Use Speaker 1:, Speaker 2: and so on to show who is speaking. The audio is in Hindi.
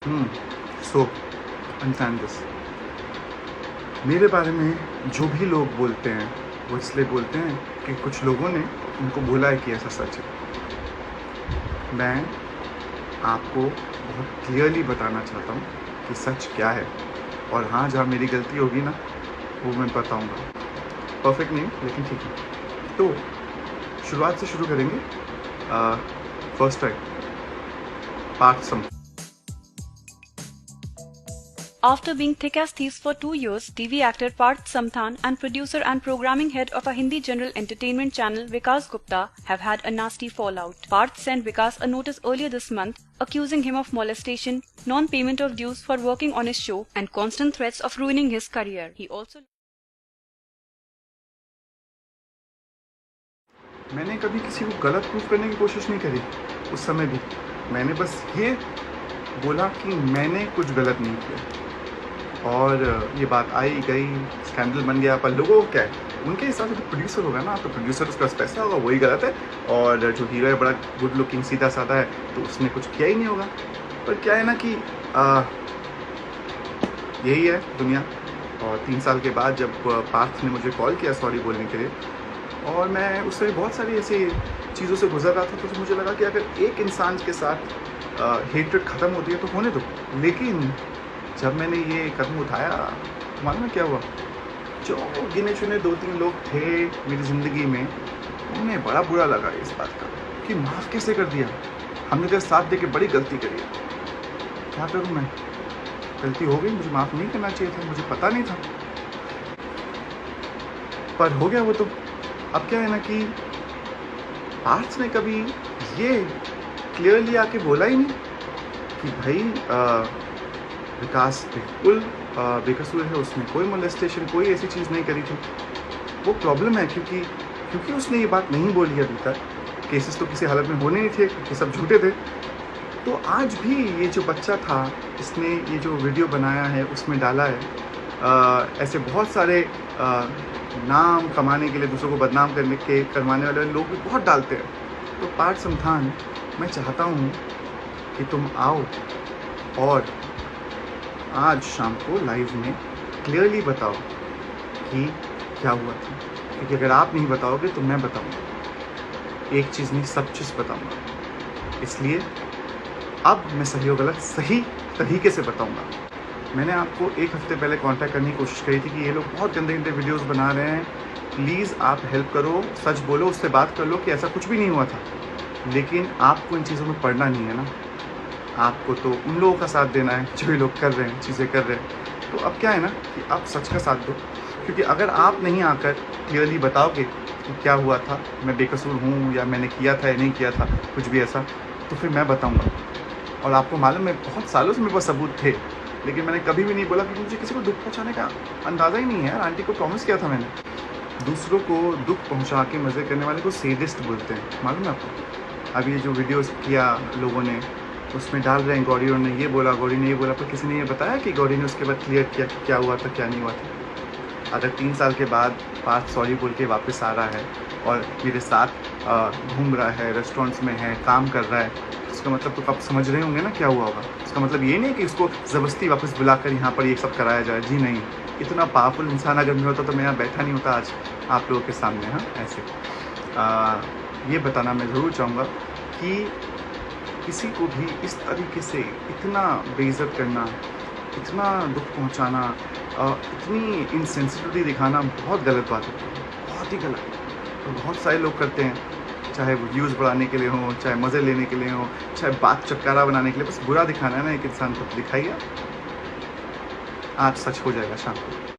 Speaker 1: Hmm. So, understand this. मेरे बारे में जो भी लोग बोलते हैं वो इसलिए बोलते हैं कि कुछ लोगों ने उनको बोला है कि ऐसा सच है। मैं आपको बहुत क्लियरली बताना चाहता हूँ कि सच क्या है, और हाँ, जहाँ मेरी गलती होगी ना वो मैं बताऊँगा। परफेक्ट नहीं लेकिन ठीक है। तो शुरुआत से शुरू करेंगे। First time Partha some.
Speaker 2: After being thick as thieves for 2 years, TV actor Parth Samthan and producer and programming head of a Hindi general entertainment channel Vikas Gupta have had a nasty fallout. Parth sent Vikas a notice earlier this month accusing him of molestation, non-payment of dues for working on his show, and constant threats of ruining his career. He also
Speaker 1: मैंने कभी किसी को गलत प्रूफ करने की कोशिश नहीं करी। उस समय भी मैंने बस ये बोला कि मैंने कुछ गलत नहीं किया, और ये बात आई गई, स्कैंडल बन गया। पर लोगों को क्या है, उनके हिसाब से तो प्रोड्यूसर होगा ना, तो प्रोड्यूसर उसका पैसा होगा, वही गलत है। और जो हीरो है बड़ा गुड लुकिंग सीधा साधा है, तो उसने कुछ किया ही नहीं होगा। पर क्या है ना कि यही है दुनिया। और 3 साल के बाद जब पार्थ ने मुझे कॉल किया सॉरी बोलने के लिए, और मैं उससे बहुत सारी ऐसी चीज़ों से गुजर रहा था, तो मुझे लगा कि अगर एक इंसान के साथ हेट्रेड ख़त्म होती है तो होने दो। लेकिन जब मैंने ये कदम उठाया, तो मालूम है क्या हुआ? जो गिने चुने 2-3 लोग थे मेरी ज़िंदगी में, उन्हें बड़ा बुरा लगा इस बात का कि माफ़ कैसे कर दिया, हमने तेरे साथ दे के बड़ी गलती करी है। क्या करूँ मैं? गलती हो गई, मुझे माफ़ नहीं करना चाहिए था, मुझे पता नहीं था, पर हो गया वो तो। अब क्या है ना कि पार्थ ने कभी ये क्लियरली आके बोला ही नहीं कि भाई विकास बिल्कुल बेकसूर है, उसने कोई मोलेस्टेशन कोई ऐसी चीज़ नहीं करी थी। वो प्रॉब्लम है क्योंकि उसने ये बात नहीं बोली अभी तक। केसेस तो किसी हालत में होने नहीं थे क्योंकि सब झूठे थे। तो आज भी ये जो बच्चा था, इसने ये जो वीडियो बनाया है उसमें डाला है ऐसे बहुत सारे नाम कमाने के लिए, दूसरों को बदनाम करवाने वाले लोग भी बहुत डालते हैं। तो पार्थ समथान, मैं चाहता हूँ कि तुम आओ और आज शाम को लाइव में क्लियरली बताओ कि क्या हुआ था, क्योंकि अगर आप नहीं बताओगे तो मैं बताऊंगा। एक चीज़ नहीं, सब चीज़ बताऊंगा। इसलिए अब मैं सही और गलत सही तरीके से बताऊंगा। मैंने आपको 1 हफ्ते पहले कांटेक्ट करने की कोशिश करी थी कि ये लोग बहुत गंदे गंदे वीडियोस बना रहे हैं, प्लीज़ आप हेल्प करो, सच बोलो, उससे बात कर लो कि ऐसा कुछ भी नहीं हुआ था। लेकिन आपको इन चीज़ों में पड़ना नहीं है ना, आपको तो उन लोगों का साथ देना है जो ये लोग कर रहे हैं, चीज़ें कर रहे हैं। तो अब क्या है ना कि आप सच का साथ दो, क्योंकि अगर आप नहीं आकर क्लियरली बताओगे कि क्या हुआ था, मैं बेकसूर हूँ या मैंने किया था या नहीं किया था कुछ भी ऐसा, तो फिर मैं बताऊँगा। और आपको मालूम है बहुत सालों से मेरे पास सबूत थे, लेकिन मैंने कभी भी नहीं बोला क्योंकि मुझे किसी को दुख पहुँचाने का अंदाज़ा ही नहीं है यार। आंटी को प्रॉमिस किया था मैंने। दूसरों को दुख पहुँचा के मज़े करने वाले को सैडिस्ट बोलते हैं, मालूम है आपको? अब ये जो वीडियोस किया लोगों ने, उसमें डाल रहे हैं गौरी ने ये बोला, गौरी ने ये बोला, पर किसी ने ये बताया कि गौरी ने उसके बाद क्लियर किया कि क्या हुआ था क्या नहीं हुआ था। अगर 3 साल के बाद पार्थ सॉरी बोल के वापस आ रहा है और मेरे साथ घूम रहा है, रेस्टोरेंट्स में है, काम कर रहा है, इसका मतलब तो आप समझ रहे होंगे ना क्या हुआ होगा। इसका मतलब ये नहीं कि उसको ज़बरदस्ती वापस बुलाकर यहाँ पर ये सब कराया जाए, जी नहीं। इतना पावरफुल इंसान अगर मैं होता तो मैं यहाँ बैठा नहीं होता आज आप लोगों के सामने। हाँ, ऐसे ये बताना मैं ज़रूर चाहूँगा कि किसी को भी इस तरीके से इतना बेइज्जत करना, इतना दुख पहुंचाना, इतनी इनसेंसिटिविटी दिखाना बहुत गलत बात होती है, बहुत ही गलत। तो बहुत सारे लोग करते हैं, चाहे वो व्यूज़ बढ़ाने के लिए हो, चाहे मज़े लेने के लिए हो, चाहे बात चटकारा बनाने के लिए, बस बुरा दिखाना है ना एक इंसान को, दिखाइए। आज सच हो जाएगा शाम को।